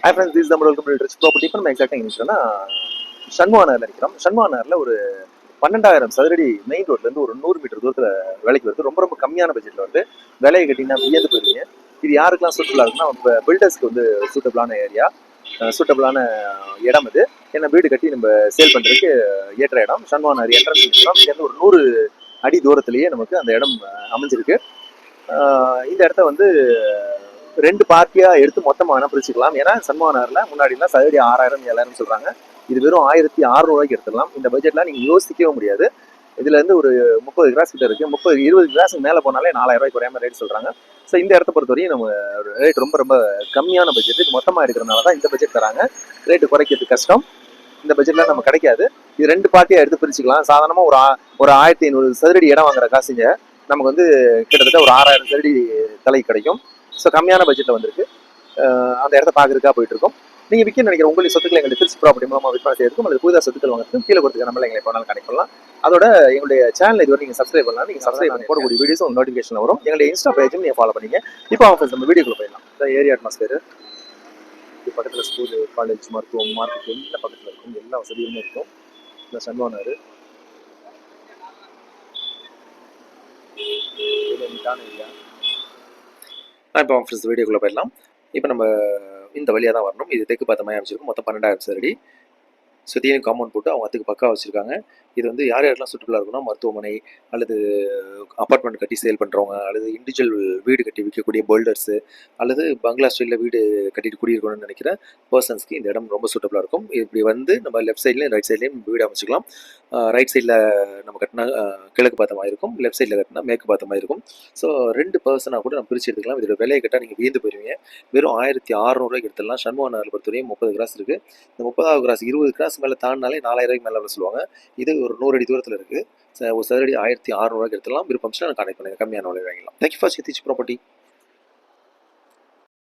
Hi friends, this நம்ம welcome to rich property. இப்போ நம்ம எக்ஸாக்டாக எங்கே நிற்கிறோம்னா ஷண்முகா நகரில் இருக்கிறோம். ஷண்முகா நகரில் ஒரு 12,000 சதுரடி மெயின் ரோட்லேருந்து ஒரு 100 மீட்டர் தூரத்தில் விலைக்கு வருது. ரொம்ப ரொம்ப கம்மியான பட்ஜெட்டில் வந்து விலையை கட்டிங்கன்னா வியந்து போயிருவீங்க. இது யாருக்கெல்லாம் சூட்டபுளாக இருக்குன்னா நம்ம பில்டர்ஸ்க்கு வந்து சூட்டபுளான ஏரியா, சூட்டபுளான இடம் இது. ஏன்னா வீடு கட்டி நம்ம சேல் பண்ணுறதுக்கு ஏற்ற இடம். ஷண்முகா நகர் என்ட்ரன்ஸ் இருக்கிறோம். இங்கேருந்து ஒரு 100 அடி தூரத்திலேயே நமக்கு அந்த இடம் அமைஞ்சிருக்கு. இந்த இடத்த வந்து 2 பார்ட்டியா எடுத்து மொத்தமாக வேணா பிரிச்சுக்கலாம். ஏன்னா ஷண்முகா நகர்ல முன்னாடிலாம் சதுரடி 6,000 7,000 சொல்றாங்க. இது வெறும் 1,600 எடுத்துடலாம். இந்த பட்ஜெட்ல நீங்க யோசிக்கவே முடியாது. இதுல இருந்து ஒரு 30 கிராஸ் கிட்ட இருக்கு. 20 கிராஸுக்கு மேல போனாலே 4,000 குறையாம ரேட் சொல்றாங்க. ஸோ இந்த இடத்த பொறுத்தவரையும் நம்ம ரேட் ரொம்ப ரொம்ப கம்மியான பட்ஜெட். மொத்தமா எடுக்கிறதுனால தான் இந்த பட்ஜெட் தராங்க. ரேட்டு குறைக்கிறது கஷ்டம். இந்த பட்ஜெட்ல நம்ம கிடைக்காது. இது 2 பார்ட்டியா எடுத்து பிரிச்சுக்கலாம். சாதாரணமா ஒரு 1,500 சதுரடி இடம் வாங்குற காசுங்க நமக்கு வந்து கிட்டத்தட்ட ஒரு 6,000 சதுரடி தலை கிடைக்கும். ஸோ கம்மியான பட்ஜெட்டில் வந்திருக்கு. அந்த இடத்த பார்க்கறதுக்காக போயிட்டு இருக்கோம். நீங்கள் விற்க நினைக்கிற உங்களுடைய சொத்துக்களை எங்களுக்கு திருச்சி ப்ராப்பர்ட்டி மூலமாக விற்பனை செய்யறதுக்கும் அல்லது புதிதாக சொத்துக்கள் வாங்குறதுக்கும் கீழே கொடுத்துக்க நம்மள எங்களை போனாலும் கனெக்ட் பண்ணலாம். அதோட எங்களுடைய சேனல் இதுவரை நீங்கள் சப்ஸ்கிரைப் பண்ணலாம். நீங்கள் சப்ஸ்கிரைப் பண்ணி போடக்கூடிய வீடியோஸ் உங்களுக்கு நோட்டிஃபிகேஷன் வரும். எங்களுடைய இன்ஸ்டா பேஜும் நீங்கள் ஃபாலோ பண்ணிங்க. இப்போ ஆஃபீஸ் நம்ம வீடியோக்குள்ள போயிடலாம். இந்த ஏரியா அட்மாஸ்பியர் இது பக்கத்தில் ஸ்கூலு, காலேஜ், மருத்துவம், மார்க்கெட் எல்லாம் பக்கத்தில் இருக்கும். எல்லா வசதியுமே இருக்கும். இந்த ஷண்முகா நகர் ஏரியா. இப்போ ஆஃபீஸ் வீடியோக்குள்ளே போயிடலாம். இப்போ நம்ம இந்த வழியாக தான் வரணும். இது தெற்கு பார்த்த மாதிரி அமைச்சிருக்கும். மொத்தம் 12,000 சதுரடி. சுற்றியும் காம்பவுண்ட் போட்டு அவங்க அதுக்கு பக்கா வச்சுருக்காங்க. இது வந்து யார் யாரெல்லாம் சுற்றுலா இருக்குன்னா மருத்துவமனை அல்லது அப்பார்ட்மெண்ட் கட்டி சேல் பண்ணுறவங்க அல்லது இண்டிவிஜுவல் வீடு கட்டி விற்கக்கூடிய பில்டர்ஸு அல்லது பங்களா ஸ்டைலில் வீடு கட்டிட்டு குடியிருக்கணும்னு நினைக்கிற பர்சன்ஸ்க்கு இந்த இடம் ரொம்ப சூட்டபுளாக இருக்கும். இப்படி வந்து நம்ம லெஃப்ட் சைட்லேயும் ரைட் சைட்லேயும் வீடு அமைச்சிக்கலாம். ரைட் சைடில் நம்ம கட்டினா கிழக்கு பார்த்த மாதிரி இருக்கும், லெஃப்ட் சைடில் கட்டினா மேற்கு பார்த்த மாதிரி இருக்கும். ஸோ 2 பர்சனாக கூட நம்ம பிரித்து எடுத்துக்கலாம். இதோட விலையை கேட்டால் நீங்கள் வியந்து போயிருவீங்க. வெறும் 1,600 எடுத்துடலாம். ஷண்முகா நகர் பொறுத்தவரையும் 30 கிராஸ் இருக்குது. இந்த 30வது கிராஸ் 20 கிராஸ் மேலே தாண்டினாலே 4,000 மேலே சொல்லுவாங்க. இது ஒரு 100 அடி தூரத்தில் இருக்குது. ஒரு சதுரடி 1,600 எடுத்துலாம். விருப்பம் நான் கான்டெக்ட் பண்ணுங்கள். கம்மியான விலை வாங்கலாம். Thank you for this property.